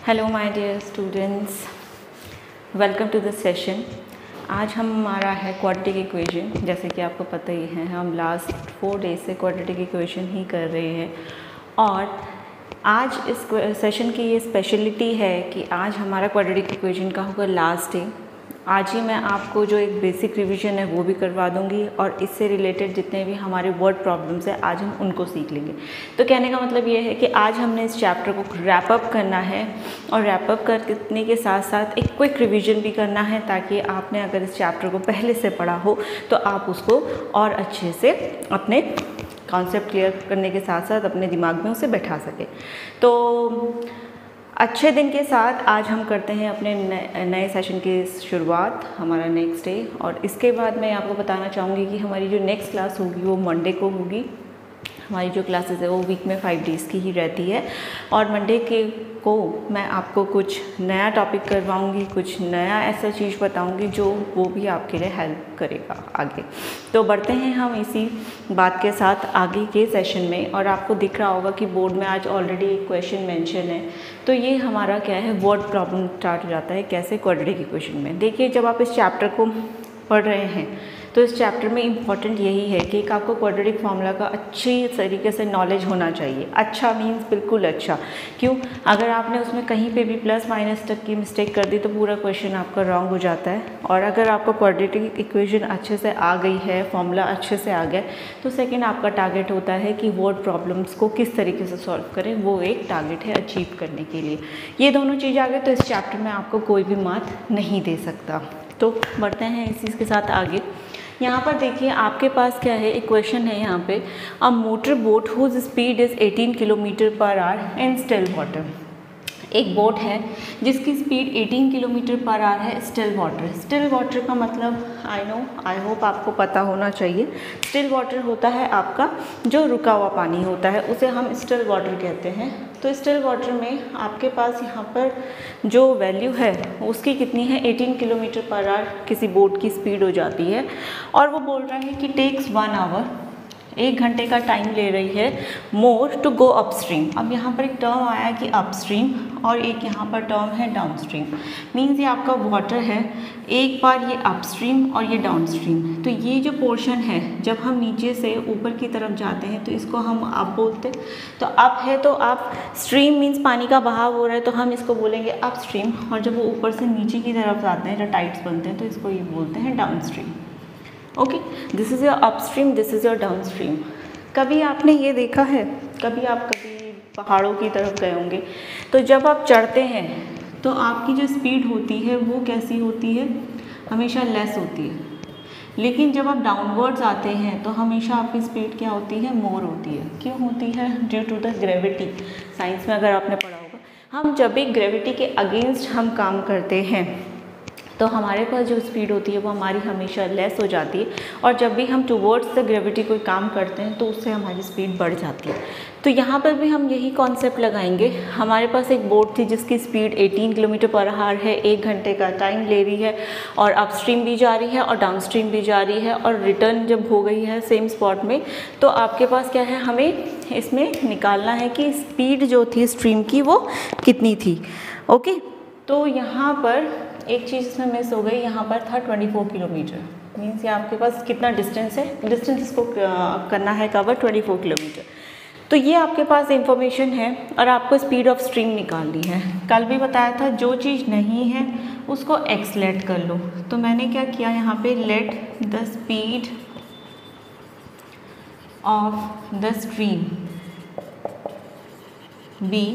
Hello my dear students, welcome to this session. आज हमारा है क्वाड्रेटिक इक्वेशन। जैसे कि आपको पता ही है, हम लास्ट 4 डेज से क्वाड्रेटिक इक्वेशन ही कर रहे हैं और आज इस सेशन की ये स्पेशलिटी है कि आज हमारा क्वाड्रेटिक इक्वेशन का होगा लास्ट डे। आज ही मैं आपको जो एक बेसिक रिवीजन है वो भी करवा दूंगी और इससे रिलेटेड जितने भी हमारे वर्ड प्रॉब्लम्स हैं आज हम उनको सीख लेंगे। तो कहने का मतलब ये है कि आज हमने इस चैप्टर को रैप अप करना है और रैप अप करने के साथ साथ एक क्विक रिवीजन भी करना है, ताकि आपने अगर इस चैप्टर को पहले से पढ़ा हो तो आप उसको और अच्छे से अपने कॉन्सेप्ट क्लियर करने के साथ साथ अपने दिमाग में उसे बैठा सके। तो अच्छे दिन के साथ आज हम करते हैं अपने नए सेशन की शुरुआत, हमारा नेक्स्ट डे। और इसके बाद मैं आपको बताना चाहूँगी कि हमारी जो नेक्स्ट क्लास होगी वो मंडे को होगी। हमारी जो क्लासेस है वो वीक में 5 डेज़ की ही रहती है और मंडे को मैं आपको कुछ नया टॉपिक करवाऊंगी, कुछ नया ऐसा चीज़ बताऊंगी जो वो भी आपके लिए हेल्प करेगा आगे। तो बढ़ते हैं हम इसी बात के साथ आगे के सेशन में। और आपको दिख रहा होगा कि बोर्ड में आज ऑलरेडी एक क्वेश्चन मेंशन है। तो ये हमारा क्या है, वर्ड प्रॉब्लम स्टार्ट हो जाता है कैसे क्वाड्रेटिक इक्वेशन में। देखिए, जब आप इस चैप्टर को पढ़ रहे हैं तो इस चैप्टर में इम्पॉर्टेंट यही है कि आपको क्वाड्रेटिक फार्मूला का अच्छी तरीके से नॉलेज होना चाहिए। अच्छा मीन्स बिल्कुल अच्छा। क्यों? अगर आपने उसमें कहीं पे भी प्लस माइनस तक की मिस्टेक कर दी तो पूरा क्वेश्चन आपका रॉन्ग हो जाता है। और अगर आपको क्वाड्रेटिक इक्वेशन अच्छे से आ गई है, फार्मूला अच्छे से आ गया, तो सेकेंड आपका टारगेट होता है कि वर्ड प्रॉब्लम्स को किस तरीके से सॉल्व करें, वो एक टारगेट है अचीव करने के लिए। ये दोनों चीज़ आ गए तो इस चैप्टर में आपको कोई भी मार्क नहीं दे सकता। तो बढ़ते हैं इसी के साथ आगे। यहाँ पर देखिए, आपके पास क्या है, एक क्वेश्चन है यहाँ पे, a motor boat whose speed is 18 kilometre per hour in still water. एक बोट है जिसकी स्पीड 18 किलोमीटर पर आवर है स्टिल वाटर। स्टिल वाटर का मतलब आई होप आपको पता होना चाहिए। स्टिल वाटर होता है आपका जो रुका हुआ पानी होता है, उसे हम स्टिल वाटर कहते हैं। तो स्टिल वाटर में आपके पास यहाँ पर जो वैल्यू है उसकी कितनी है, 18 किलोमीटर पर आवर किसी बोट की स्पीड हो जाती है। और वो बोल रहा है कि टेक्स 1 आवर, 1 घंटे का टाइम ले रही है मोर टू गो अपस्ट्रीम। अब यहाँ पर एक टर्म आया कि अपस्ट्रीम और एक यहाँ पर टर्म है डाउनस्ट्रीम। मीन्स ये आपका वाटर है, एक बार ये अपस्ट्रीम और ये डाउनस्ट्रीम। तो ये जो पोर्शन है, जब हम नीचे से ऊपर की तरफ जाते हैं तो इसको हम अप बोलते हैं। तो अप है तो अप स्ट्रीम मीन्स पानी का बहाव हो रहा है तो हम इसको बोलेंगे अपस्ट्रीम। और जब वो ऊपर से नीचे की तरफ जाते हैं, जो टाइड्स बनते हैं, तो इसको ये बोलते हैं downstream. Okay, this is your upstream, this is your downstream. कभी आपने ये देखा है, कभी पहाड़ों की तरफ गए होंगे, तो जब आप चढ़ते हैं तो आपकी जो स्पीड होती है वो कैसी होती है, हमेशा लेस होती है। लेकिन जब आप डाउनवर्ड्स आते हैं तो हमेशा आपकी स्पीड क्या होती है, मोर होती है। क्यों होती है? Due to the gravity. Science में अगर आपने पढ़ा होगा, हम जब भी ग्रेविटी के अगेंस्ट हम काम करते हैं तो हमारे पास जो स्पीड होती है वो हमारी हमेशा लेस हो जाती है, और जब भी हम टुवर्ड्स द ग्रेविटी कोई काम करते हैं तो उससे हमारी स्पीड बढ़ जाती है। तो यहाँ पर भी हम यही कॉन्सेप्ट लगाएंगे। हमारे पास एक बोट थी जिसकी स्पीड 18 किलोमीटर पर आवर है, 1 घंटे का टाइम ले रही है और अपस्ट्रीम भी जा रही है और डाउनस्ट्रीम भी जा रही है, और रिटर्न जब हो गई है सेम स्पॉट में, तो आपके पास क्या है, हमें इसमें निकालना है कि स्पीड जो थी स्ट्रीम की वो कितनी थी। ओके, तो यहाँ पर एक चीज़ इसमें मिस हो गई, यहाँ पर था 24 किलोमीटर। मीन्स ये आपके पास कितना डिस्टेंस है, डिस्टेंस इसको करना है कवर 24 किलोमीटर। तो ये आपके पास इंफॉर्मेशन है और आपको स्पीड ऑफ स्ट्रीम निकालनी है। कल भी बताया था, जो चीज़ नहीं है उसको एक्सलेट कर लो। तो मैंने क्या किया यहाँ पे, let the speed of the stream be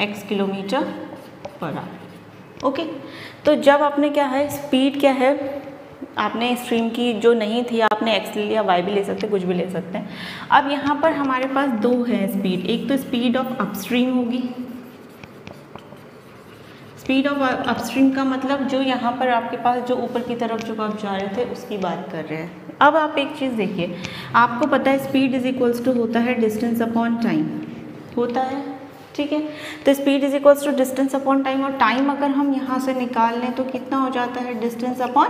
x kilometre per hour. Okay, तो जब आपने क्या है, स्पीड क्या है, आपने स्ट्रीम की जो नहीं थी आपने एक्स ले लिया, वाई भी ले सकते, कुछ भी ले सकते हैं। अब यहाँ पर हमारे पास 2 है स्पीड। एक तो स्पीड ऑफ अपस्ट्रीम होगी। स्पीड ऑफ अपस्ट्रीम का मतलब जो यहाँ पर आपके पास जो ऊपर की तरफ जो आप जा रहे थे उसकी बात कर रहे हैं। अब आप एक चीज़ देखिए, आपको पता है स्पीड इज इक्वल्स टू होता है डिस्टेंस अपॉन टाइम होता है, ठीक है। तो speed is equals to distance upon time, और टाइम अगर हम यहाँ से निकाल लें तो कितना हो जाता है, डिस्टेंस अपॉन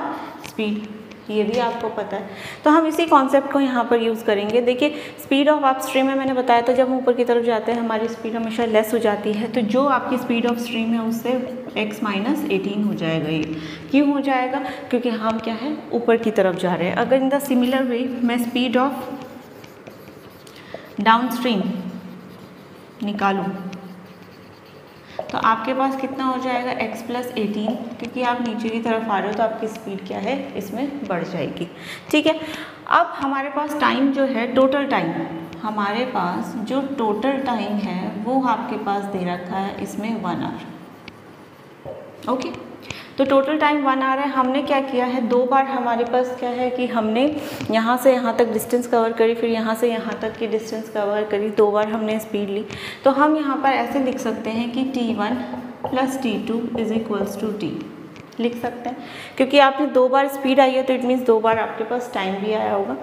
स्पीड। ये भी आपको पता है। तो हम इसी कॉन्सेप्ट को यहाँ पर यूज़ करेंगे। देखिए स्पीड ऑफ अपस्ट्रीम में मैंने बताया था, जब हम ऊपर की तरफ जाते हैं हमारी स्पीड हमेशा लेस हो जाती है, तो जो आपकी स्पीड ऑफ स्ट्रीम है उससे x माइनस 18 हो जाएगा। ये क्यों हो जाएगा? क्योंकि हम क्या है ऊपर की तरफ जा रहे हैं। अगर इन द सिमिलर वे मैं स्पीड ऑफ डाउन स्ट्रीम निकालूँ तो आपके पास कितना हो जाएगा x प्लस 18, क्योंकि आप नीचे की तरफ आ रहे हो तो आपकी स्पीड क्या है इसमें बढ़ जाएगी। ठीक है, अब हमारे पास टाइम जो है टोटल टाइम, हमारे पास जो टोटल टाइम है वो आपके पास दे रखा है इसमें 1 आवर। ओके, तो टोटल टाइम 1 आवर है। हमने क्या किया है, 2 बार हमारे पास क्या है कि हमने यहाँ से यहाँ तक डिस्टेंस कवर करी, फिर यहाँ से यहाँ तक की डिस्टेंस कवर करी, 2 बार हमने स्पीड ली। तो हम यहाँ पर ऐसे लिख सकते हैं कि t1 plus t2 is equals to t, लिख सकते हैं, क्योंकि आपने 2 बार स्पीड आई है तो इट मीन्स 2 बार आपके पास टाइम भी आया होगा।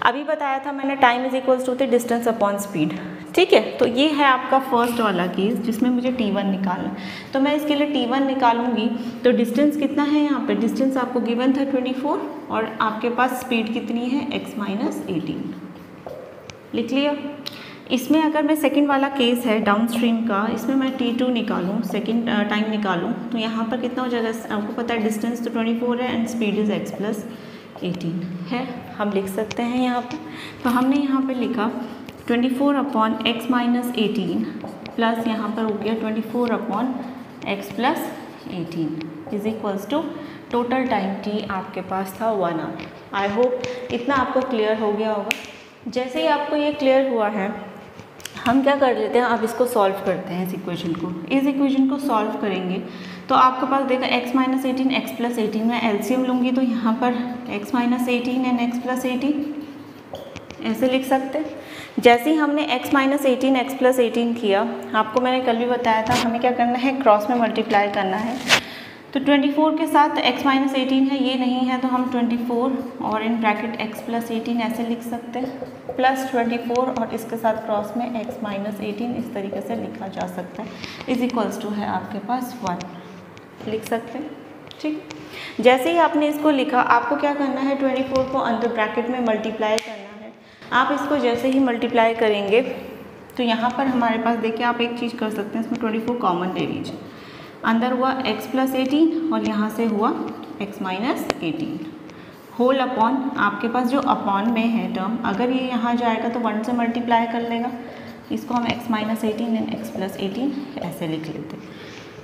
अभी बताया था मैंने time is equals to the distance upon speed. ठीक है, तो ये है आपका फर्स्ट वाला केस जिसमें मुझे t1 निकालना है। तो मैं इसके लिए t1 निकालूंगी तो डिस्टेंस कितना है, यहाँ पे डिस्टेंस आपको गिवन था 24 और आपके पास स्पीड कितनी है x माइनस 18, लिख लिया। इसमें अगर मैं सेकंड वाला केस है डाउन स्ट्रीम का, इसमें मैं t2 निकालूँ, सेकंड टाइम निकालूँ तो यहाँ पर कितना हो जाएगा, आपको पता है डिस्टेंस तो 24 है and speed is x plus 18 है, हम लिख सकते हैं यहाँ पर। तो हमने यहाँ पर लिखा 24 अपॉन x माइनस 18 प्लस यहाँ पर हो गया 24 upon x plus 18 is equals to total time t आपके पास था 1 आवर। आई होप इतना आपको क्लियर हो गया होगा। जैसे ही आपको ये क्लियर हुआ है, हम क्या कर लेते हैं, अब इसको सॉल्व करते हैं। इस इक्वेशन को सॉल्व करेंगे तो आपके पास देखा x माइनस 18 x प्लस 18, मैं एलसीएम लूँगी तो यहाँ पर x minus 18 and x plus 18 ऐसे लिख सकते हैं। जैसे ही हमने x माइनस 18 x प्लस 18 किया, आपको मैंने कल भी बताया था हमें क्या करना है, क्रॉस में मल्टीप्लाई करना है। तो 24 के साथ x माइनस 18 है, ये नहीं है तो हम 24 और इन ब्रैकेट x प्लस 18 ऐसे लिख सकते हैं, प्लस 24 और इसके साथ क्रॉस में x माइनस 18 इस तरीके से लिखा जा सकता है, इज इक्वल्स टू है आपके पास 1, लिख सकते हैं। ठीक, जैसे ही आपने इसको लिखा, आपको क्या करना है, 24 को अंदर ब्रैकेट में मल्टीप्लाई करना है। आप इसको जैसे ही मल्टीप्लाई करेंगे तो यहाँ पर हमारे पास देखिए, आप एक चीज़ कर सकते हैं, इसमें 24 कॉमन ले लीजिए, अंदर हुआ x प्लस 18 और यहाँ से हुआ x माइनस 18 होल अपॉन, आपके पास जो अपॉन में है टर्म, अगर ये यहाँ जाएगा तो 1 से मल्टीप्लाई कर लेगा, इसको हम x minus 18 and x plus 18 ऐसे लिख लेते हैं।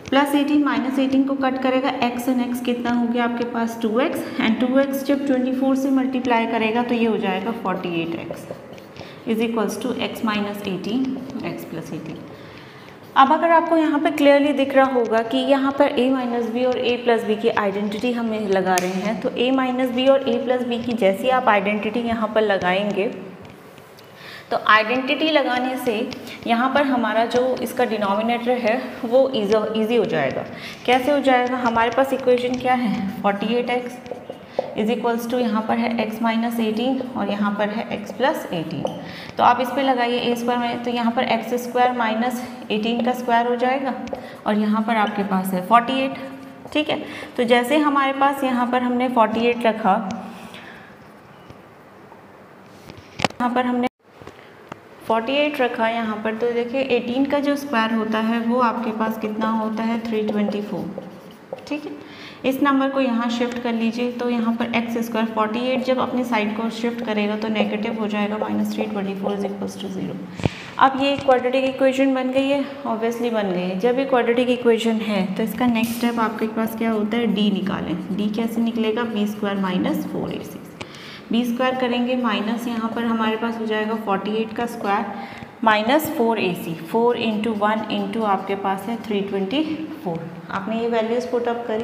प्लस 18 माइनस 18 को कट करेगा, x एंड x कितना हो गया आपके पास 2x, एंड 2x जब 24 से मल्टीप्लाई करेगा तो ये हो जाएगा 48x is equals to x minus 18 x plus 18। अब अगर आपको यहाँ पे क्लियरली दिख रहा होगा कि यहाँ पर a माइनस बी और a प्लस बी की आइडेंटिटी हम लगा रहे हैं, तो a माइनस बी और a प्लस बी की जैसी आप आइडेंटिटी यहाँ पर लगाएंगे तो आइडेंटिटी लगाने से यहाँ पर हमारा जो इसका डिनोमिनेटर है वो ईजी हो जाएगा। कैसे हो जाएगा, हमारे पास इक्वेशन क्या है, 48x इज इक्वल्स टू यहाँ पर है x माइनस 18 और यहाँ पर है x प्लस 18। तो आप इस पर लगाइए a स्क्वायर में, तो यहाँ पर x स्क्वायर माइनस 18 का स्क्वायर हो जाएगा और यहाँ पर आपके पास है 48। ठीक है, तो जैसे हमारे पास यहाँ पर हमने 48 रखा, यहाँ पर हमने 48 रखा यहाँ पर, तो देखिए 18 का जो स्क्वायर होता है वो आपके पास कितना होता है 324। ठीक है, इस नंबर को यहाँ शिफ्ट कर लीजिए, तो यहाँ पर x स्क्वायर 48 जब अपनी साइड को शिफ्ट करेगा तो नेगेटिव हो जाएगा, माइनस 324 इज इक्वल्स टू 0। अब ये क्वाड्रेटिक इक्वेशन बन गई है, ऑब्वियसली बन गई है। जब ये क्वाड्रेटिक इक्वेशन है तो इसका नेक्स्ट स्टेप आपके पास क्या होता है, d निकालें। d कैसे निकलेगा, b square minus 4ac, b square करेंगे माइनस यहाँ पर हमारे पास हो जाएगा 48 का square minus 4ac, 4 into 1 into आपके पास है 324। आपने ये वैल्यूज़ पुटअप करी,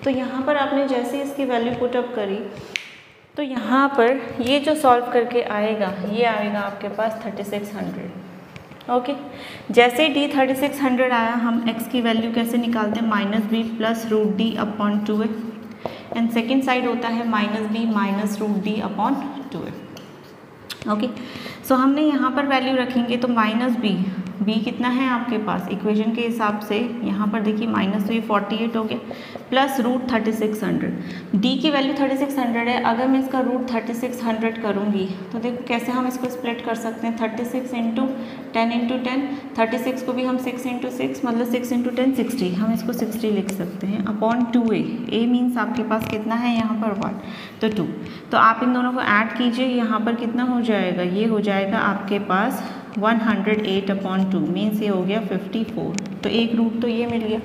तो यहाँ पर आपने जैसे इसकी वैल्यू पुटअप करी तो यहाँ पर ये जो सॉल्व करके आएगा ये आएगा आपके पास 3600। ओके, जैसे d 3600 आया, हम x की वैल्यू कैसे निकालते हैं, minus B plus root D upon 2a, and second side होता है minus B minus root D upon 2a। Okay, so हमने यहाँ पर वैल्यू रखेंगे तो माइनस बी b कितना है आपके पास इक्वेशन के हिसाब से, यहाँ पर देखिए माइनस, तो ये 48 हो गया, प्लस रूट 3600। d की वैल्यू 3600 है। अगर मैं इसका रूट 3600 करूँगी तो देखो कैसे हम इसको स्प्लिट कर सकते हैं, 36 इंटू 10 इंटू 10, 36 को भी हम 6 इंटू 6 मतलब 6 इंटू 10 60, हम इसको 60 लिख सकते हैं अपॉन 2a। a मीन्स आपके पास कितना है यहाँ पर 1, तो 2। तो आप इन दोनों को ऐड कीजिए, यहाँ पर कितना हो जाएगा, ये हो जाएगा आपके पास 108/2 मीन्स ये हो गया 54। तो एक रूट तो ये मिल गया।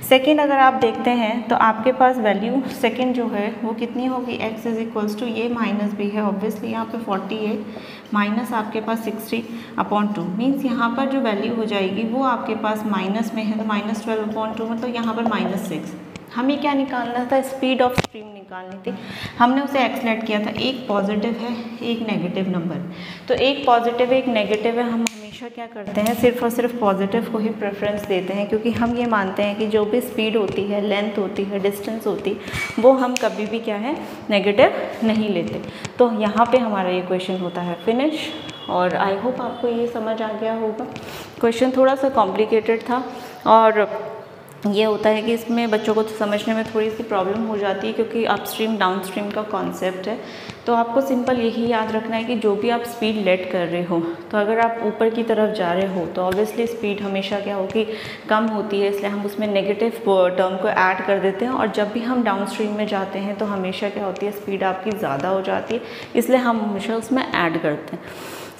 सेकंड अगर आप देखते हैं तो आपके पास वैल्यू सेकंड जो है वो कितनी होगी, x इज इक्वल्स टू, ये माइनस भी है ऑब्वियसली, यहाँ पे 48 माइनस आपके पास 60/2 मीन्स यहाँ पर जो वैल्यू हो जाएगी वो आपके पास माइनस में है, तो माइनस 12/2 मतलब यहाँ पर -6। हमें क्या निकालना था, स्पीड ऑफ स्ट्रीम निकालनी थी। हमने उसे एक्सलेट किया था, एक पॉजिटिव है एक नेगेटिव नंबर, तो एक पॉजिटिव एक नेगेटिव है, हम हमेशा क्या करते हैं सिर्फ और सिर्फ पॉजिटिव को ही प्रेफरेंस देते हैं, क्योंकि हम ये मानते हैं कि जो भी स्पीड होती है, लेंथ होती है, डिस्टेंस होती है, वो हम कभी भी क्या है नेगेटिव नहीं लेते। तो यहाँ पे हमारा ये क्वेश्चन होता है फिनिश। और आई होप आपको ये समझ आ गया होगा। क्वेश्चन थोड़ा सा कॉम्प्लिकेटेड था और ये होता है कि इसमें बच्चों को तो समझने में थोड़ी सी प्रॉब्लम हो जाती है, क्योंकि अपस्ट्रीम डाउनस्ट्रीम का कॉन्सेप्ट है। तो आपको सिंपल यही याद रखना है कि जो भी आप स्पीड लेट कर रहे हो, तो अगर आप ऊपर की तरफ जा रहे हो तो ऑब्वियसली स्पीड हमेशा क्या होगी, कम होती है, इसलिए हम उसमें नेगेटिव टर्म को ऐड कर देते हैं। और जब भी हम डाउनस्ट्रीम में जाते हैं तो हमेशा क्या होती है, स्पीड आपकी ज़्यादा हो जाती है, इसलिए हम हमेशा उसमें ऐड करते हैं।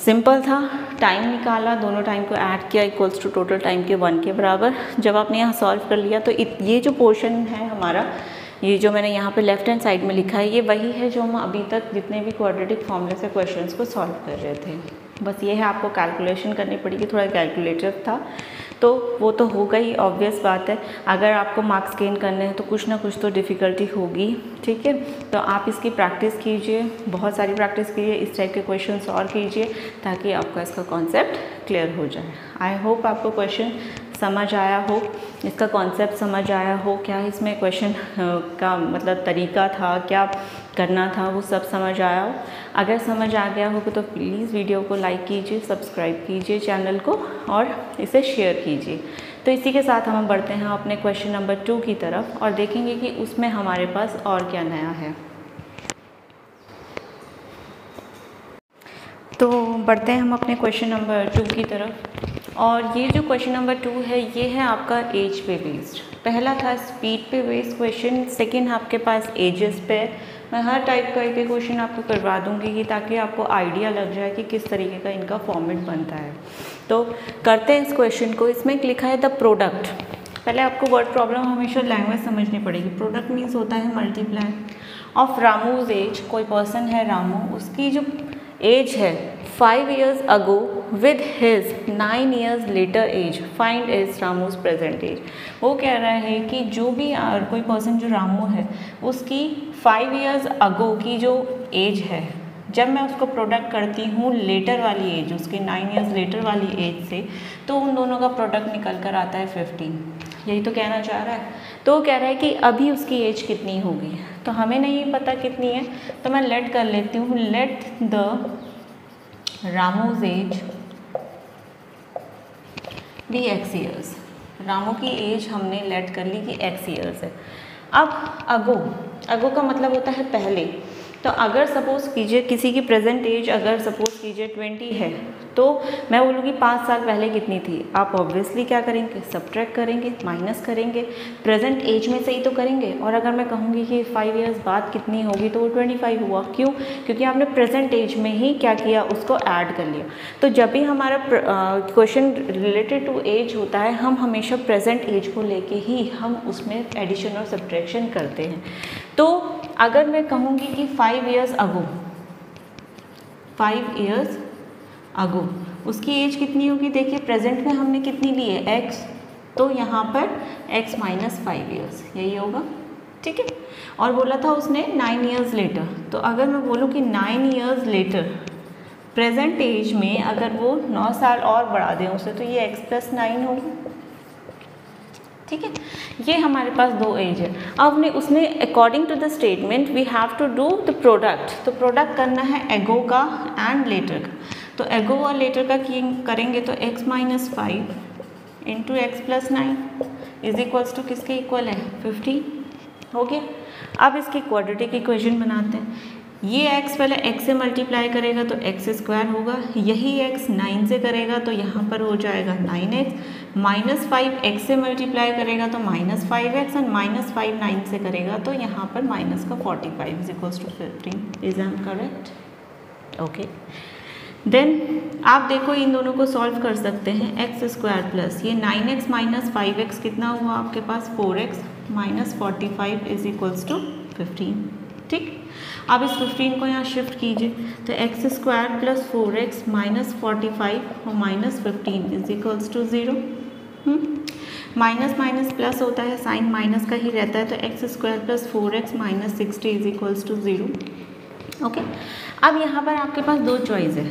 सिंपल था, टाइम निकाला, दोनों टाइम को ऐड किया इक्वल्स टू टोटल टाइम के 1 के बराबर। जब आपने यहाँ सॉल्व कर लिया तो ये जो पोर्शन है हमारा, ये जो मैंने यहाँ पे लेफ्ट हैंड साइड में लिखा है, ये वही है जो हम अभी तक जितने भी क्वाड्रेटिक फॉर्मूले से क्वेश्चंस को सॉल्व कर रहे थे। बस ये है, आपको कैलकुलेशन करनी पड़ेगी, थोड़ा कैलकुलेटर था तो वो तो होगा ही, ऑब्वियस बात है। अगर आपको मार्क्स गेन करने हैं तो कुछ ना कुछ तो डिफ़िकल्टी होगी, ठीक है। तो आप इसकी प्रैक्टिस कीजिए, बहुत सारी प्रैक्टिस कीजिए, इस टाइप के क्वेश्चन और कीजिए ताकि आपका इसका कॉन्सेप्ट क्लियर हो जाए। आई होप आपको क्वेश्चन समझ आया हो, इसका कॉन्सेप्ट समझ आया हो, क्या इसमें क्वेश्चन का मतलब तरीका था, क्या करना था, वो सब समझ आया हो। अगर समझ आ गया होगा तो प्लीज़ वीडियो को लाइक कीजिए, सब्सक्राइब कीजिए चैनल को और इसे शेयर कीजिए। तो इसी के साथ हम बढ़ते हैं अपने क्वेश्चन नंबर 2 की तरफ और देखेंगे कि उसमें हमारे पास और क्या नया है। तो बढ़ते हैं हम अपने क्वेश्चन नंबर 2 की तरफ। और ये जो क्वेश्चन नंबर 2 है ये है आपका एज पे बेस्ड। पहला था स्पीड पे बेस्ड क्वेश्चन, सेकंड आपके पास एजेस पे। मैं हर टाइप का एक क्वेश्चन आपको करवा दूंगी कि ताकि आपको आइडिया लग जाए कि किस तरीके का इनका फॉर्मेट बनता है। तो करते हैं इस क्वेश्चन को। इसमें लिखा है द प्रोडक्ट। पहले आपको वर्ड प्रॉब्लम हमेशा लैंग्वेज समझनी पड़ेगी। प्रोडक्ट मीन्स होता है मल्टीप्लाई ऑफ रामूज एज। कोई पर्सन है रामू, उसकी जो एज है 5 years ago with his 9 years later age, find is Ramu's present age. वो कह रहा है कि जो भी कोई पर्सन जो रामू है उसकी 5 years ago की जो एज है, जब मैं उसको प्रोडक्ट करती हूँ लेटर वाली एज, उसके 9 years लेटर वाली एज से, तो उन दोनों का प्रोडक्ट निकल कर आता है 15। यही तो कहना चाह रहा है। तो वो कह रहा है कि अभी उसकी एज कितनी होगी, तो हमें नहीं पता कितनी है, तो मैं लेट कर लेती हूँ। Let the Ramu's age be x years। Ramu की एज हमने लेट कर ली कि x years है। अब अगो का मतलब होता है पहले। तो अगर सपोज़ कीजिए किसी की प्रेजेंट एज अगर सपोज़ कीजिए 20 है, तो मैं बोलूँगी 5 साल पहले कितनी थी। आप ऑब्वियसली क्या करेंगे, सब्ट्रैक्ट करेंगे, माइनस करेंगे, प्रेजेंट एज में से ही तो करेंगे। और अगर मैं कहूँगी कि 5 years बाद कितनी होगी, तो वो 25 हुआ। क्यों? क्योंकि आपने प्रेजेंट एज में ही क्या किया, उसको ऐड कर लिया। तो जब भी हमारा क्वेश्चन रिलेटेड टू एज होता है, हम हमेशा प्रेजेंट एज को लेके ही हम उसमें एडिशन और सब्ट्रैक्शन करते हैं। तो अगर मैं कहूँगी कि 5 years ago, 5 years ago उसकी एज कितनी होगी, देखिए प्रेजेंट में हमने कितनी ली है x, तो यहाँ पर x - 5 years यही होगा, ठीक है। और बोला था उसने 9 years later, तो अगर मैं बोलूँ कि 9 years later प्रेजेंट एज में अगर वो 9 साल और बढ़ा दें उसे, तो ये x + 9 होगा, ठीक है। ये हमारे पास दो एज है। अब उसने according to the statement we have to do the product. तो प्रोडक्ट करना है एगो का एंड लेटर का। तो एगो और लेटर का करेंगे तो x minus 5 into x plus 9 is equals to किसके इक्वल है 15 हो गया। अब इसकी क्वाड्रेटिक इक्वेशन बनाते हैं। ये x पहले x से मल्टीप्लाई करेगा तो x स्क्वायर होगा, यही x 9 से करेगा तो यहाँ पर हो जाएगा 9x, माइनस 5 x से मल्टीप्लाई करेगा तो माइनस 5x और माइनस 5 9 से करेगा तो यहाँ पर माइनस का 45 is equals to 15। Is am correct? Okay, then आप देखो इन दोनों को सॉल्व कर सकते हैं। एक्स स्क्वायर प्लस ये 9x माइनस 5x कितना हुआ आपके पास 4x minus 45 is equals to 15। ठीक, अब इस 15 को यहाँ शिफ्ट कीजिए तो x square plus 4x minus 45 और minus 15 is equals to 0। Minus minus plus होता है, साइन माइनस का ही रहता है, तो x square plus 4x minus 60 is equals to 0। Okay, अब यहाँ पर आपके पास दो चॉइस है,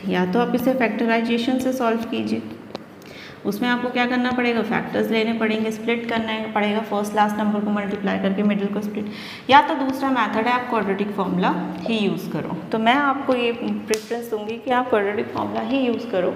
या तो आप इसे फैक्टराइजेशन से सॉल्व कीजिए, उसमें आपको क्या करना पड़ेगा फैक्टर्स लेने पड़ेंगे, स्प्लिट करना पड़ेगा, फर्स्ट लास्ट नंबर को मल्टीप्लाई करके मिडिल को स्प्लिट, या तो दूसरा मेथड है आप क्वाड्रेटिक फॉर्मूला ही यूज़ करो। तो मैं आपको ये प्रेफरेंस दूंगी कि आप क्वाड्रेटिक फॉर्मूला ही यूज़ करो।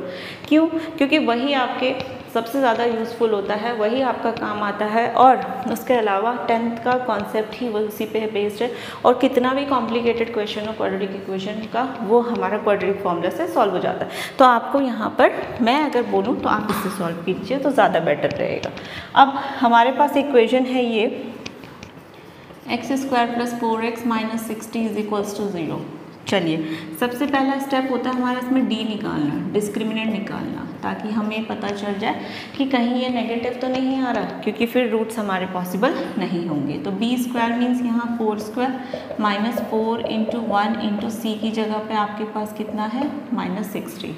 क्यों? क्योंकि वही आपके सबसे ज़्यादा यूज़फुल होता है, वही आपका काम आता है, और उसके अलावा 10th का कॉन्सेप्ट ही उसी पे बेस्ड है, और कितना भी कॉम्प्लिकेटेड क्वेश्चन हो क्वाड्रेटिक इक्वेशन का वो हमारा क्वाड्रेटिक फॉर्मूला से सॉल्व हो जाता है। तो आपको यहाँ पर मैं अगर बोलूँ तो आप इससे सॉल्व कीजिए तो ज़्यादा बेटर रहेगा। अब हमारे पास इक्वेशन है ये x square plus 4x minus 60 is equals to 0। चलिए, सबसे पहला स्टेप होता है हमारा इसमें डी निकालना, डिस्क्रिमिनेंट निकालना, ताकि हमें पता चल जाए कि कहीं ये नेगेटिव तो नहीं आ रहा, क्योंकि फिर रूट्स हमारे पॉसिबल नहीं होंगे। तो बी स्क्वायर मीन्स यहाँ 4 स्क्वायर माइनस 4 इंटू 1 इंटू सी की जगह पे आपके पास कितना है माइनस 60।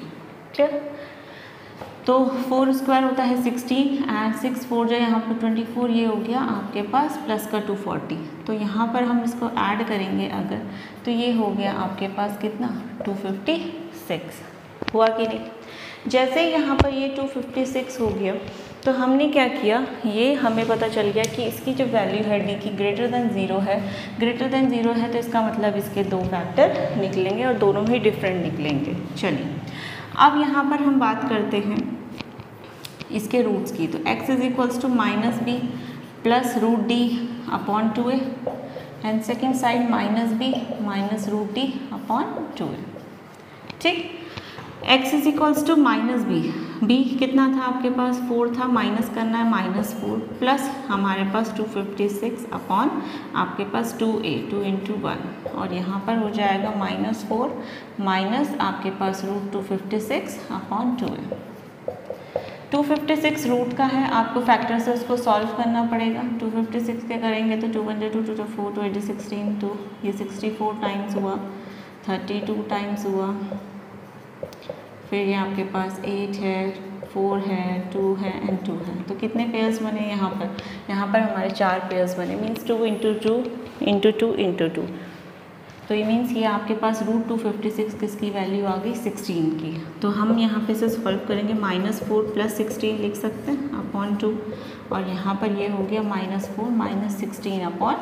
क्लियर? तो 4 स्क्वायर होता है 16 एंड 6 4 जो यहाँ पर 24, ये हो गया आपके पास प्लस का 240। तो यहाँ पर हम इसको ऐड करेंगे अगर, तो ये हो गया आपके पास कितना 256 हुआ कि नहीं। जैसे ही यहाँ पर ये 256 हो गया तो हमने क्या किया, ये हमें पता चल गया कि इसकी जो वैल्यू है डी की ग्रेटर देन 0 है, ग्रेटर देन 0 है तो इसका मतलब इसके दो फैक्टर निकलेंगे और दोनों ही डिफरेंट निकलेंगे। चलिए, अब यहाँ पर हम बात करते हैं इसके रूट्स की। तो x is equals to minus B plus root D upon 2a and second side minus B minus root D upon 2a। ठीक, x is equals to minus B, b कितना था आपके पास 4 था, माइनस करना है माइनस 4 प्लस हमारे पास 256 upon आपके पास 2a 2 into 1, और यहाँ पर हो जाएगा माइनस 4 माइनस आपके पास रूट 256 अपॉन 2a। 256 रूट का है, आपको फैक्टर से उसको सॉल्व करना पड़ेगा। 256 के करेंगे तो 2 1 2 2 2 4 2 16 तो ये 64 टाइम्स हुआ, 32 टाइम्स हुआ, फिर ये आपके पास 8 है, 4 है, 2 है एंड 2 है। तो कितने पेयर्स बने यहाँ पर? यहाँ पर हमारे 4 पेयर्स बने, मीन्स 2 इंटू 2 इंटू 2 इंटू 2। तो ये मीन्स ये आपके पास रूट 256 किसकी वैल्यू आ गई 16 की। तो हम यहाँ पे से सॉल्व करेंगे माइनस 4 प्लस 16 लिख सकते हैं अपॉन 2, और यहाँ पर ये हो गया माइनस 4 माइनस 16 अपॉन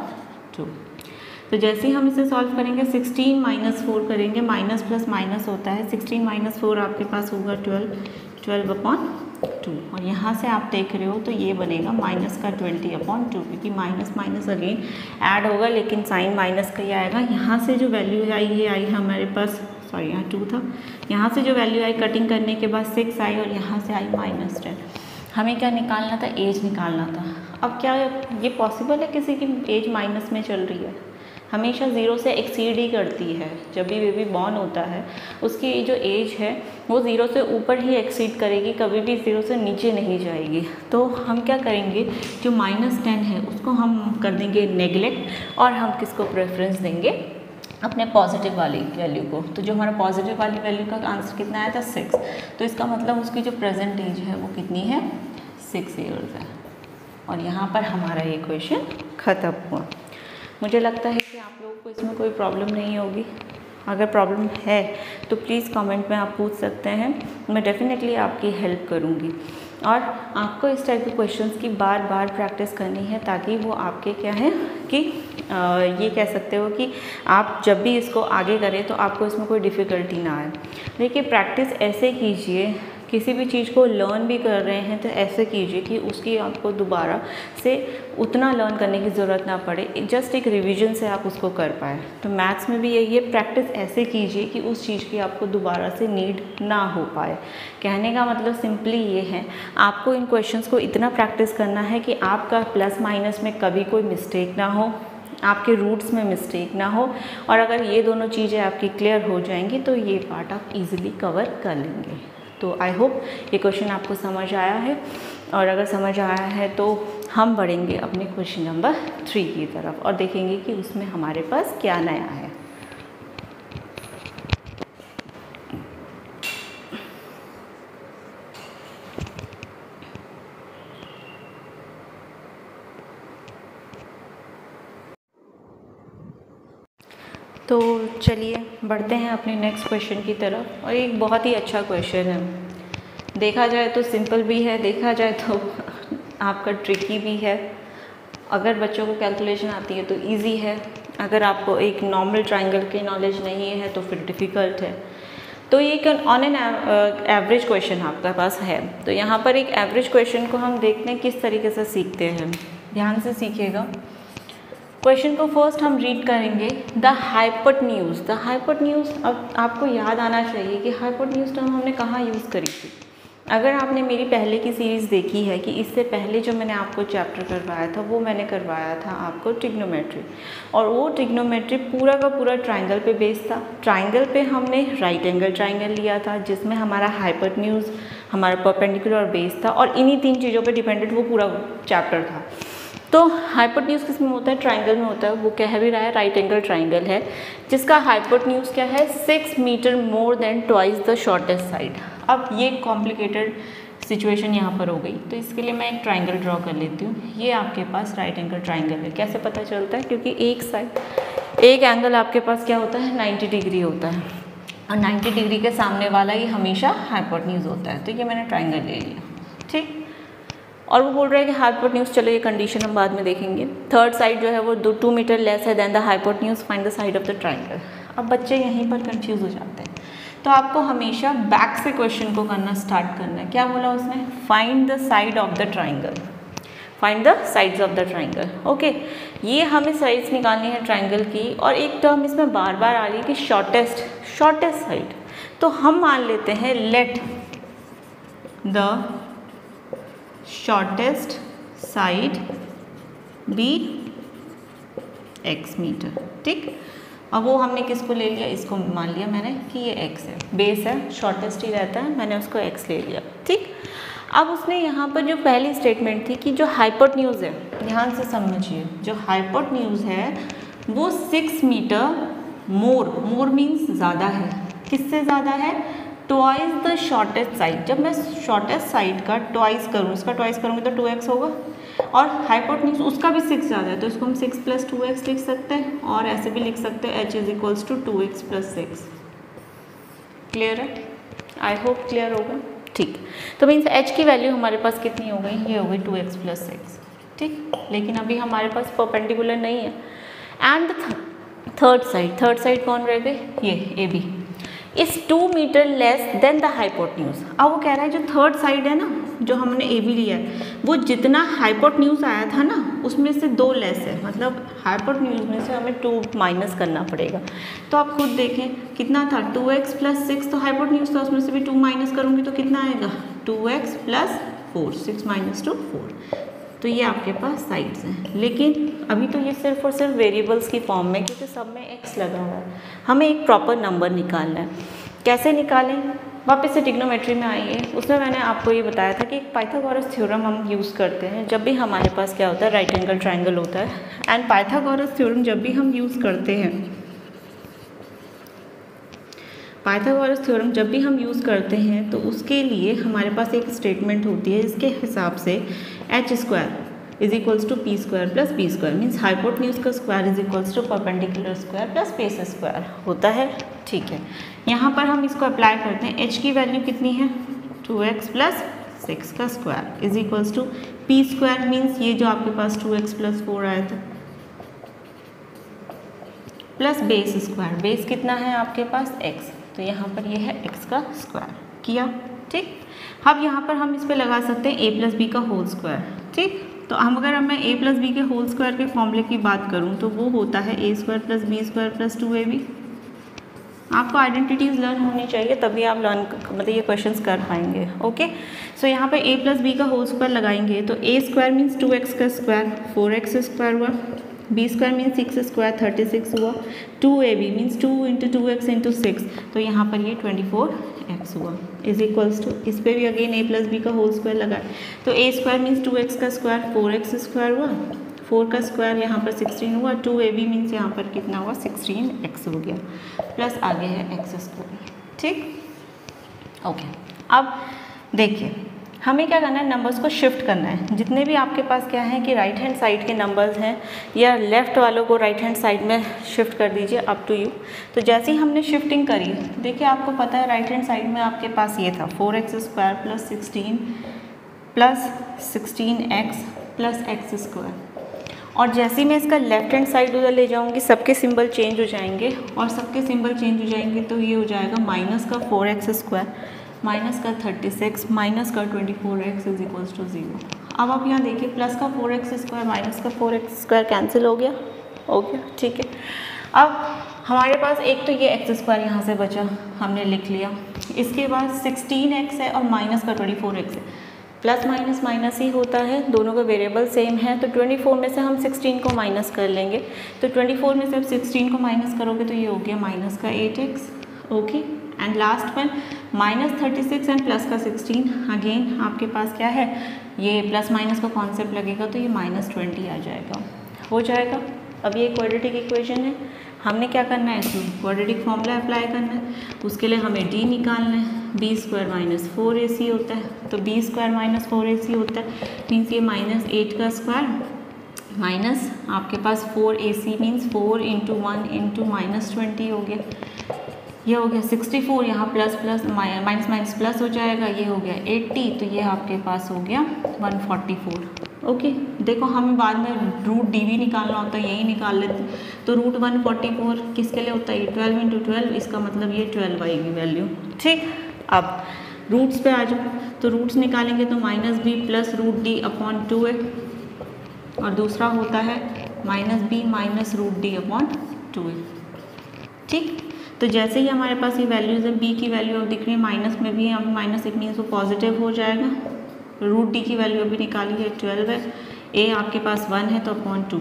2। तो जैसे ही हम इसे सॉल्व करेंगे 16 माइनस 4 करेंगे, माइनस प्लस माइनस होता है, 16 माइनस 4 आपके पास होगा 12 अपॉन 2, और यहाँ से आप देख रहे हो तो ये बनेगा माइनस का 20 अपॉन 2, क्योंकि माइनस माइनस अगेन ऐड होगा लेकिन साइन माइनस का ही आएगा। यहाँ से जो वैल्यू आई ये आई हमारे पास, सॉरी यहाँ 2 था, यहाँ से जो वैल्यू आई कटिंग करने के बाद 6 आई और यहाँ से आई माइनस 10। हमें क्या निकालना था? एज निकालना था। अब क्या ये पॉसिबल है किसी की एज माइनस में चल रही है? हमेशा 0 से एक्सीड ही करती है। जब भी बेबी बॉर्न होता है उसकी जो एज है वो 0 से ऊपर ही एक्सीड करेगी, कभी भी 0 से नीचे नहीं जाएगी। तो हम क्या करेंगे, जो माइनस 10 है उसको हम कर देंगे नेगलेक्ट, और हम किसको प्रेफरेंस देंगे? अपने पॉजिटिव वाली वैल्यू को। तो जो हमारा पॉजिटिव वाली वैल्यू का आंसर कितना आया था 6, तो इसका मतलब उसकी जो प्रेजेंट एज है वो कितनी है 6 ईयर्स है। और यहाँ पर हमारा ये क्वेश्चन ख़त्म हुआ। मुझे लगता है कि आप लोगों को इसमें कोई प्रॉब्लम नहीं होगी। अगर प्रॉब्लम है तो प्लीज़ कमेंट में आप पूछ सकते हैं, मैं डेफिनेटली आपकी हेल्प करूँगी। और आपको इस टाइप के क्वेश्चंस की बार बार प्रैक्टिस करनी है ताकि वो आपके क्या है कि ये कह सकते हो कि आप जब भी इसको आगे करें तो आपको इसमें कोई डिफ़िकल्टी ना आए। देखिए प्रैक्टिस ऐसे कीजिए, किसी भी चीज़ को लर्न भी कर रहे हैं तो ऐसे कीजिए कि उसकी आपको दोबारा से उतना लर्न करने की ज़रूरत ना पड़े, जस्ट एक रिवीजन से आप उसको कर पाए। तो मैथ्स में भी यही है, प्रैक्टिस ऐसे कीजिए कि उस चीज़ की आपको दोबारा से नीड ना हो पाए। कहने का मतलब सिंपली ये है, आपको इन क्वेश्चंस को इतना प्रैक्टिस करना है कि आपका प्लस माइनस में कभी कोई मिस्टेक ना हो, आपके रूट्स में मिस्टेक ना हो, और अगर ये दोनों चीज़ें आपकी क्लियर हो जाएंगी तो ये पार्ट आप इजीली कवर कर लेंगे। तो आई होप ये क्वेश्चन आपको समझ आया है, और अगर समझ आया है तो हम बढ़ेंगे अपने क्वेश्चन नंबर 3 की तरफ और देखेंगे कि उसमें हमारे पास क्या नया है। तो चलिए बढ़ते हैं अपने नेक्स्ट क्वेश्चन की तरफ, और एक बहुत ही अच्छा क्वेश्चन है। देखा जाए तो सिंपल भी है, देखा जाए तो आपका ट्रिकी भी है। अगर बच्चों को कैलकुलेशन आती है तो इजी है, अगर आपको एक नॉर्मल ट्रायंगल की नॉलेज नहीं है तो फिर डिफ़िकल्ट है। तो ये एक ऑन एन एवरेज क्वेश्चन आपके पास है। तो यहाँ पर एक एवरेज क्वेश्चन को हम देखते हैं किस तरीके से सीखते हैं। ध्यान से सीखिएगा। क्वेश्चन को फर्स्ट हम रीड करेंगे, द हाइपोटेन्यूज। द हाइपोटेन्यूज, अब आपको याद आना चाहिए कि हाइपोटेन्यूज टर्म हमने कहाँ यूज़ करी थी। अगर आपने मेरी पहले की सीरीज़ देखी है कि इससे पहले जो मैंने आपको चैप्टर करवाया था वो मैंने करवाया था आपको ट्रिग्नोमेट्री, और वो ट्रिग्नोमेट्री पूरा का पूरा ट्रायंगल पे बेस्ड था। ट्रायंगल पे हमने राइट एंगल ट्रायंगल लिया था जिसमें हमारा हाइपोटेन्यूज हमारा परपेंडिकुलर बेस था, और इन्हीं 3 चीज़ों पे डिपेंडेंट वो पूरा चैप्टर था। तो हाइपोटेन्यूज किस में होता है? ट्रायंगल में होता है। वो कह भी रहा है राइट एंगल ट्रायंगल है जिसका हाइपोटेन्यूज क्या है? 6 metre more than twice the shortest side. अब ये कॉम्प्लिकेटेड सिचुएशन यहाँ पर हो गई, तो इसके लिए मैं एक ट्रायंगल ड्रॉ कर लेती हूँ। ये आपके पास राइट एंगल ट्रायंगल है। कैसे पता चलता है? क्योंकि एक एंगल आपके पास क्या होता है? 90 डिग्री होता है, और 90 डिग्री के सामने वाला ही हमेशा हाइपोटेन्यूज होता है। तो ये मैंने ट्रायंगल ले लिया, ठीक। और वो बोल रहा है कि हाइपोटेन्यूज, चलो ये कंडीशन हम बाद में देखेंगे। थर्ड साइड जो है वो 2 मीटर लेस है than the hypotenuse, find the side of the triangle. अब बच्चे यहीं पर कंफ्यूज हो जाते हैं, तो आपको हमेशा बैक से क्वेश्चन को करना स्टार्ट करना है। क्या बोला उसने? Find the side of the triangle, find the sides of the triangle. Okay, ये हमें साइड्स निकालनी है ट्रायंगल की, और एक टर्म इसमें बार बार आ रही है कि शॉर्टेस्ट साइड। तो हम मान लेते हैं let the shortest side be x metre, ठीक। अब वो हमने किसको ले लिया? इसको मान लिया मैंने कि ये x है, बेस है, शॉर्टेस्ट ही रहता है, मैंने उसको x ले लिया, ठीक। अब उसने यहाँ पर जो पहली स्टेटमेंट थी कि जो हाइपोटेन्यूज है, ध्यान से समझिए, जो हाइपोटेन्यूज है वो 6 मीटर मोर मीन्स ज़्यादा है। किससे ज़्यादा है? Twice the shortest side. जब मैं शॉर्टेस्ट साइड का ट्वाइस करूँ, इसका ट्वाइस करूँगी तो 2x होगा, और हाइपोटेन्यूज उसका भी 6 ज़्यादा है, तो इसको हम 6 + 2x लिख सकते हैं, और ऐसे भी लिख सकते हैं h = 2x + 6। क्लियर है? आई होप क्लियर होगा, ठीक। तो मीन्स h की वैल्यू हमारे पास कितनी हो गई? ये हो गई 2x + 6, ठीक। लेकिन अभी हमारे पास परपेंडिकुलर नहीं है। एंड थर्ड साइड कौन रह गए? ये AB इस 2 metre less than the hypotenuse. अब वो कह रहा है जो थर्ड साइड है ना, जो हमने AB लिया है, वो जितना हाइपोटेन्यूज आया था ना उसमें से 2 लेस है, मतलब हाइपोटेन्यूज में से हमें 2 माइनस करना पड़ेगा। तो आप खुद देखें कितना था? 2x + 6, तो हाइपोटेन्यूज था, उसमें से भी 2 माइनस करूँगी तो कितना आएगा? 2x + 4, 6 - 2 4। तो ये आपके पास साइड्स हैं, लेकिन अभी तो ये सिर्फ और सिर्फ वेरिएबल्स की फॉर्म में, क्योंकि सब में x लगा हुआ है। हमें एक प्रॉपर नंबर निकालना है। कैसे निकालें? वापस से ट्रिग्नोमेट्री में आइए। उसमें मैंने आपको ये बताया था कि एक पाइथागोरस थ्योरम हम यूज़ करते हैं जब भी हमारे पास क्या होता है? राइट एंगल ट्रायंगल होता है। एंड पाइथागोरस थ्योरम जब भी हम यूज़ करते हैं, पाइथागोरस थ्योरम जब भी हम यूज़ करते हैं तो उसके लिए हमारे पास एक स्टेटमेंट होती है, इसके हिसाब से h² = p² + b² means hypotenuse का square = perpendicular square + base square होता है, ठीक है। यहाँ पर हम इसको अप्लाई करते हैं। h की वैल्यू कितनी है? 2x + 6 का स्क्वायर = p² मीन्स ये जो आपके पास 2x + 4 आया था, प्लस बेस स्क्वायर, बेस कितना है आपके पास x, तो यहाँ पर ये है x का स्क्वायर किया। ठीक, अब यहाँ पर हम इस पर लगा सकते हैं a प्लस बी का होल स्क्वायर। ठीक, तो हम अगर मैं a प्लस बी के होल स्क्वायर के फॉर्मूले की बात करूँ तो वो होता है a square plus B square plus 2ab। आपको आइडेंटिटीज़ लर्न होनी चाहिए तभी आप लर्न मतलब ये क्वेश्चंस कर पाएंगे। ओके, सो यहाँ पर a प्लस बी का होल स्क्वायर लगाएंगे तो a स्क्वायर मीन्स 2x का स्क्वायर 4x स्क्वायर हुआ, b स्क्वायर मीन्स 6 स्क्वायर 36 हुआ, 2ab means 2 into 2x into 6, तो यहाँ पर ये 24x हुआ इज इक्वल्स टू, इस पर भी अगेन a प्लस बी का होल स्क्वायर लगाए तो a स्क्वायर मीन्स 2x का स्क्वायर 4x स्क्वायर हुआ, 4 का स्क्वायर यहाँ पर 16 हुआ, 2ab मीन्स यहाँ पर कितना हुआ 16x हो गया, प्लस आगे है x स्क्वायर। ठीक, ओके, अब देखिए हमें क्या करना है, नंबर्स को शिफ्ट करना है। जितने भी आपके पास क्या है कि राइट हैंड साइड के नंबर्स हैं या लेफ़्ट वालों को राइट हैंड साइड में शिफ्ट कर दीजिए, अप टू यू। तो जैसे ही हमने शिफ्टिंग करी, देखिए आपको पता है राइट हैंड साइड में आपके पास ये था 4x square plus 16x plus x square, और जैसे ही मैं इसका लेफ्ट हैंड साइड उधर ले जाऊंगी सबके सिंबल चेंज हो जाएंगे, और सबके सिंबल चेंज हो जाएंगे तो ये हो जाएगा माइनस का 4x स्क्वायर माइनस का 36 माइनस का 24x इज इक्वल्स टू 0। अब आप यहाँ देखिए प्लस का 4x स्क्वायर माइनस का 4x स्क्वायर कैंसिल हो गया। ठीक है, अब हमारे पास एक तो ये x स्क्वायर यहाँ से बचा, हमने लिख लिया। इसके बाद 16x है और माइनस का 24x है, प्लस माइनस माइनस ही होता है, दोनों का वेरिएबल सेम है, तो 24 में से हम 16 को माइनस कर लेंगे, तो 24 में से आप 16 को माइनस करोगे तो ये हो गया माइनस का 8x। Okay, and last one minus 36 and plus का 16, अगेन आपके पास क्या है, ये प्लस माइनस का कॉन्सेप्ट लगेगा तो ये माइनस 20 आ जाएगा, हो जाएगा। अब ये क्वाड्रेटिक इक्वेशन है, हमने क्या करना है, इसमें क्वाड्रेटिक फॉर्मूला अप्लाई करना है, उसके लिए हमें d निकालना है। b स्क्वायर माइनस 4ac होता है, तो b स्क्वायर माइनस 4ac होता है मीन्स ये माइनस 8 का स्क्वायर माइनस आपके पास 4ac means 4 into 1 into minus 20 हो गया, ये हो गया 64, यहाँ plus plus minus minus plus हो जाएगा, ये हो गया 80, तो ये आपके पास हो गया 144। ओके, देखो हमें बाद में रूट डी भी निकालना होता है, यही निकाल लेते, तो रूट 144 किसके लिए होता है, 12 इंटू 12, इसका मतलब ये 12 आएगी वैल्यू। ठीक, अब रूट्स पे आ जाओ, तो रूट्स निकालेंगे तो minus B plus root D upon 2 है, और दूसरा होता है minus B minus root D upon 2 है। ठीक, तो जैसे ही हमारे पास ये वैल्यूज़ है, b की वैल्यू अब दिख रही है माइनस में भी, हम माइनस इट मीन्स वो पॉजिटिव हो जाएगा, रूट d की वैल्यू अभी निकाली है 12 है, a आपके पास 1 है तो अपॉन 2,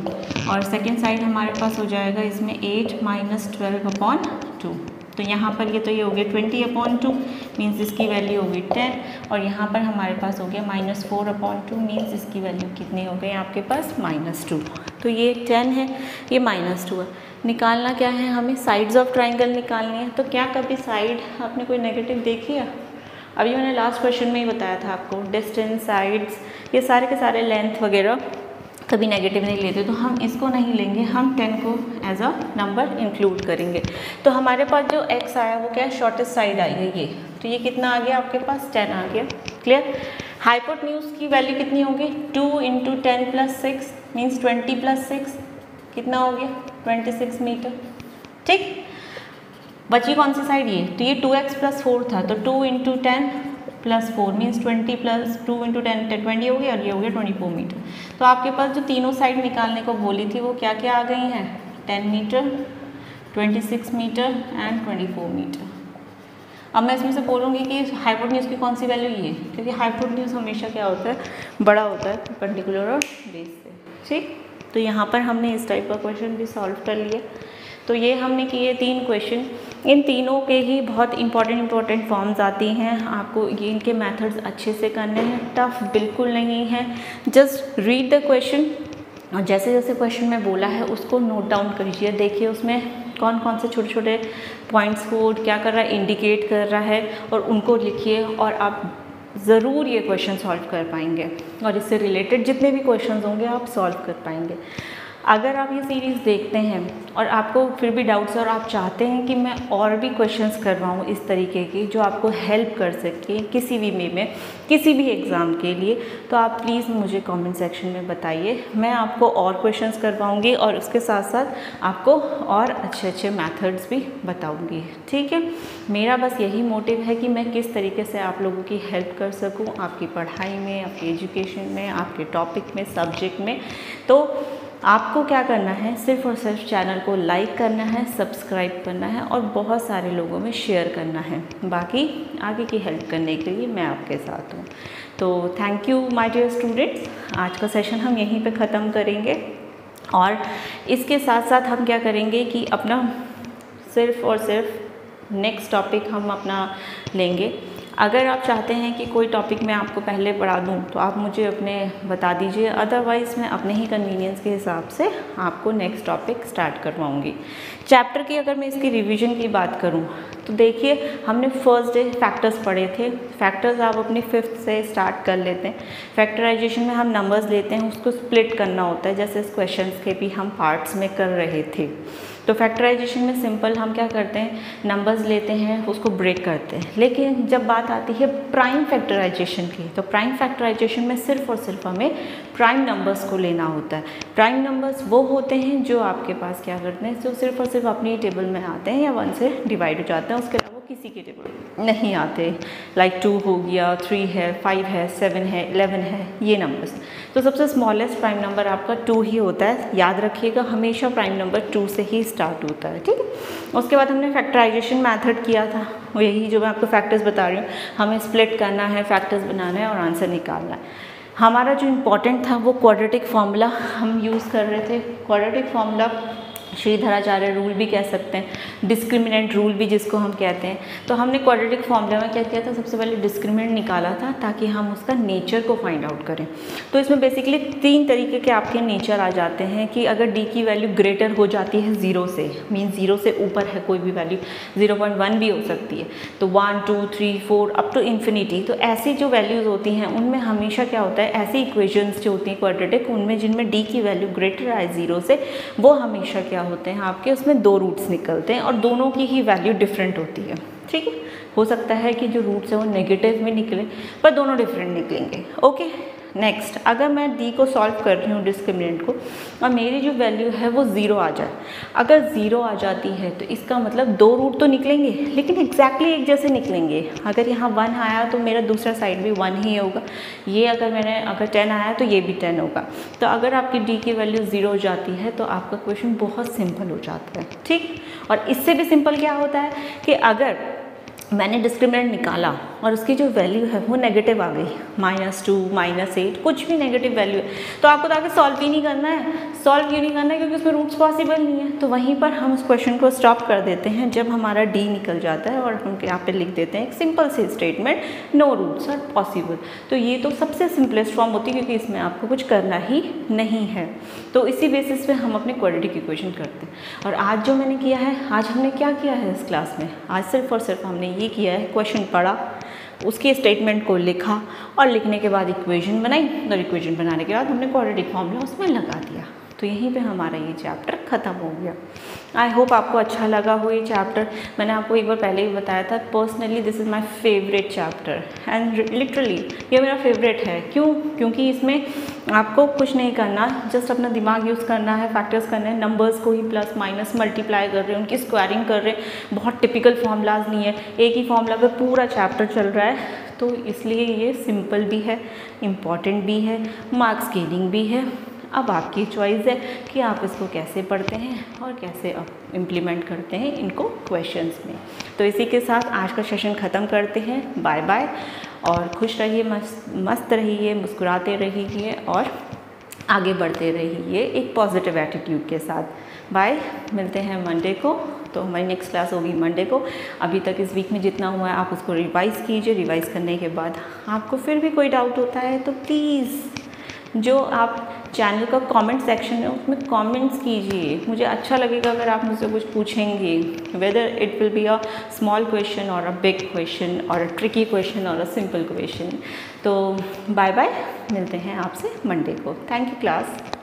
और सेकेंड साइड हमारे पास हो जाएगा इसमें 8 माइनस 12 अपॉन 2, तो यहाँ पर ये हो गया 20 अपॉन 2 मीन्स इसकी वैल्यू हो गई 10, और यहाँ पर हमारे पास हो गया माइनस 4 अपॉन 2 मीन्स इसकी वैल्यू कितनी हो गई आपके पास माइनस 2, तो ये 10 है, ये माइनस 2 है। निकालना क्या है, हमें साइड्स ऑफ ट्राइंगल निकालनी है, तो क्या कभी साइड आपने कोई नेगेटिव देखी है, अभी मैंने लास्ट क्वेश्चन में ही बताया था आपको, डिस्टेंस साइड्स ये सारे के सारे लेंथ वगैरह कभी नेगेटिव नहीं लेते, तो हम इसको नहीं लेंगे, हम 10 को एज अ नंबर इंक्लूड करेंगे। तो हमारे पास जो x आया वो क्या है, शॉर्टेस्ट साइड आई है ये, तो ये कितना आ गया आपके पास 10 आ गया। क्लियर, हाइपोटेन्यूज की वैल्यू कितनी होगी, 2 इंटू 10 प्लस 6 मीन्स 20 प्लस 6 कितना हो गया 26 मीटर। ठीक, बची कौन सी साइड, ये, तो ये 2x प्लस 4 था, तो 2 into 10 plus 4 means 20 plus 2 into 10 20 हो गया, और ये हो गया 24 मीटर। तो आपके पास जो तीनों साइड निकालने को बोली थी वो क्या क्या आ गई हैं, 10 मीटर 26 मीटर एंड 24 मीटर। अब मैं इसमें से बोलूँगी कि हाइपोटेन्यूज की कौन सी वैल्यू ये, क्योंकि हाइपोटेन्यूज हमेशा क्या होता है, बड़ा होता है परपेंडिकुलर और बेस से। ठीक, तो यहाँ पर हमने इस टाइप का क्वेश्चन भी सॉल्व कर लिया। तो ये हमने किए 3 क्वेश्चन, इन तीनों के ही बहुत इंपॉर्टेंट फॉर्म्स आती हैं, आपको ये इनके मेथड्स अच्छे से करने हैं, टफ बिल्कुल नहीं है, जस्ट रीड द क्वेश्चन और जैसे जैसे क्वेश्चन में बोला है उसको नोट डाउन करिए, देखिए उसमें कौन कौन से छोटे छोटे पॉइंट्स को क्या कर रहा है, इंडिकेट कर रहा है, और उनको लिखिए और आप ज़रूर ये क्वेश्चन सॉल्व कर पाएंगे, और इससे रिलेटेड जितने भी क्वेश्चन होंगे आप सॉल्व कर पाएंगे। अगर आप ये सीरीज़ देखते हैं और आपको फिर भी डाउट्स है और आप चाहते हैं कि मैं और भी क्वेश्चंस करवाऊँ इस तरीके की जो आपको हेल्प कर सके किसी भी वे में, किसी भी एग्ज़ाम के लिए, तो आप प्लीज़ मुझे कमेंट सेक्शन में बताइए। मैं आपको और क्वेश्चंस करवाऊँगी और उसके साथ साथ आपको और अच्छे अच्छे मेथड्स भी बताऊँगी, ठीक है। मेरा बस यही मोटिव है कि मैं किस तरीके से आप लोगों की हेल्प कर सकूँ आपकी पढ़ाई में, आपकी एजुकेशन में, आपके टॉपिक में, सब्जेक्ट में। तो आपको क्या करना है, सिर्फ़ और सिर्फ चैनल को लाइक करना है, सब्सक्राइब करना है और बहुत सारे लोगों में शेयर करना है। बाकी आगे की हेल्प करने के लिए मैं आपके साथ हूँ। तो thank you my dear students. आज का सेशन हम यहीं पे ख़त्म करेंगे और इसके साथ साथ हम क्या करेंगे कि अपना सिर्फ़ और सिर्फ नेक्स्ट टॉपिक हम अपना लेंगे। अगर आप चाहते हैं कि कोई टॉपिक मैं आपको पहले पढ़ा दूं तो आप मुझे अपने बता दीजिए, अदरवाइज़ मैं अपने ही कन्वीनियंस के हिसाब से आपको नेक्स्ट टॉपिक स्टार्ट करवाऊंगी। चैप्टर की अगर मैं इसकी रिवीजन की बात करूं तो देखिए, हमने फर्स्ट डे फैक्टर्स पढ़े थे। फैक्टर्स आप अपनी 5th से स्टार्ट कर लेते हैं। फैक्टराइजेशन में हम नंबर्स लेते हैं, उसको स्प्लिट करना होता है, जैसे इस क्वेश्चन के भी हम पार्ट्स में कर रहे थे। तो फैक्टराइजेशन में सिंपल हम क्या करते हैं, नंबर्स लेते हैं, उसको ब्रेक करते हैं। लेकिन जब बात आती है प्राइम फैक्टराइजेशन की, तो प्राइम फैक्टराइजेशन में सिर्फ और सिर्फ हमें प्राइम नंबर्स को लेना होता है। प्राइम नंबर्स वो होते हैं जो आपके पास क्या करते हैं, जो सिर्फ और सिर्फ अपनी टेबल में आते हैं या 1 से डिवाइड हो जाते हैं, उसके अलावा किसी के टेबल नहीं आते। लाइक 2 हो गया, 3 है, 5 है, 7 है, 11 है, ये नंबर्स। तो सबसे स्मॉलेस्ट प्राइम नंबर आपका 2 ही होता है। याद रखिएगा, हमेशा प्राइम नंबर 2 से ही स्टार्ट होता है, ठीक है। उसके बाद हमने फैक्टराइजेशन मेथड किया था, यही जो मैं आपको फैक्टर्स बता रही हूँ। हमें स्प्लिट करना है, फैक्टर्स बनाना है और आंसर निकालना है। हमारा जो इम्पॉर्टेंट था वो क्वाड्रेटिक फार्मूला हम यूज़ कर रहे थे। क्वाड्रेटिक फार्मूला श्रीधराचार्य रूल भी कह सकते हैं, डिस्क्रिमिनेंट रूल भी जिसको हम कहते हैं। तो हमने क्वाड्रेटिक फार्मूला में क्या किया था, सबसे पहले डिस्क्रिमिनेंट निकाला था ताकि हम उसका नेचर को फाइंड आउट करें। तो इसमें बेसिकली 3 तरीके के आपके नेचर आ जाते हैं कि अगर डी की वैल्यू ग्रेटर हो जाती है 0 से, मीन 0 से ऊपर है कोई भी वैल्यू, 0.1 भी हो सकती है, तो 1, 2, 3, 4 अप टू इन्फिनिटी। तो ऐसी जो वैल्यूज़ होती हैं उनमें हमेशा क्या होता है, ऐसी इक्वेशंस जो होती हैं क्वाड्रेटिक, उनमें जिनमें डी की वैल्यू ग्रेटर आए 0 से, वो हमेशा क्या होते हैं आपके, उसमें 2 रूट्स निकलते हैं और दोनों की ही वैल्यू डिफरेंट होती है, ठीक है। हो सकता है कि जो रूट्स है वो नेगेटिव में निकले, पर दोनों डिफरेंट निकलेंगे, ओके। नेक्स्ट, अगर मैं डी को सॉल्व कर रही हूँ डिस्क्रिमिनेंट को और मेरी जो वैल्यू है वो 0 आ जाए, अगर 0 आ जाती है तो इसका मतलब 2 रूट तो निकलेंगे लेकिन एग्जैक्टली एक जैसे निकलेंगे। अगर यहाँ 1 आया तो मेरा दूसरा साइड भी 1 ही होगा, ये अगर 10 आया तो ये भी 10 होगा। तो अगर आपकी डी की वैल्यू 0 हो जाती है तो आपका क्वेश्चन बहुत सिंपल हो जाता है, ठीक। और इससे भी सिंपल क्या होता है कि अगर मैंने डिस्क्रिमिनेंट निकाला और उसकी जो वैल्यू है वो नेगेटिव आ गई, -2, -8, कुछ भी नेगेटिव वैल्यू है, तो आपको तो आगे सॉल्व ही नहीं करना है। सॉल्व क्यों नहीं करना है, क्योंकि उसमें रूट्स पॉसिबल नहीं है। तो वहीं पर हम उस क्वेश्चन को स्टॉप कर देते हैं जब हमारा डी निकल जाता है और हम यहाँ पे लिख देते हैं एक सिंपल सी statement, no roots are possible. तो ये तो सबसे सिंपलेस्ट फॉर्म होती है क्योंकि इसमें आपको कुछ करना ही नहीं है। तो इसी बेसिस पे हम अपने क्वाड्रेटिक इक्वेशन करते हैं। और आज जो मैंने किया है, आज हमने क्या किया है इस क्लास में, आज सिर्फ और सिर्फ हमने ये किया है, क्वेश्चन पढ़ा, उसके स्टेटमेंट को लिखा और लिखने के बाद इक्वेशन बनाई और इक्वेशन बनाने के बाद हमने क्वाड्रेटिक फॉर्मूला उसमें लगा दिया। तो यहीं पे हमारा ये चैप्टर ख़त्म हो गया। आई होप आपको अच्छा लगा हो ये चैप्टर। मैंने आपको एक बार पहले ही बताया था, personally this is my favourite chapter and literally ये मेरा फेवरेट है। क्यों? क्योंकि इसमें आपको कुछ नहीं करना, जस्ट अपना दिमाग यूज़ करना है, फैक्टर्स करने हैं, नंबर्स को ही प्लस माइनस मल्टीप्लाई कर रहे हैं, उनकी स्क्वायरिंग कर रहे हैं। बहुत टिपिकल फॉर्मूलाज नहीं है, एक ही फॉर्मूला पे पूरा चैप्टर चल रहा है। तो इसलिए ये सिंपल भी है, इम्पॉर्टेंट भी है, मार्क्स गेनिंग भी है। अब आपकी चॉइस है कि आप इसको कैसे पढ़ते हैं और कैसे आप इम्प्लीमेंट करते हैं इनको क्वेश्चंस में। तो इसी के साथ आज का सेशन ख़त्म करते हैं। बाय बाय और खुश रहिए, मस्त रहिए, मुस्कुराते रहिए और आगे बढ़ते रहिए एक पॉजिटिव एटीट्यूड के साथ। बाय, मिलते हैं मंडे को। तो हमारी नेक्स्ट क्लास होगी मंडे को। अभी तक इस वीक में जितना हुआ है आप उसको रिवाइज़ कीजिए। रिवाइज़ करने के बाद आपको फिर भी कोई डाउट होता है तो प्लीज़ जो आप चैनल का कमेंट सेक्शन है उसमें कमेंट्स कीजिए। मुझे अच्छा लगेगा अगर आप मुझसे कुछ पूछेंगे, whether it will be a small question और अ बिग क्वेश्चन और अ ट्रिकी क्वेश्चन और अ सिंपल क्वेश्चन। तो बाय बाय, मिलते हैं आपसे मंडे को। Thank you class.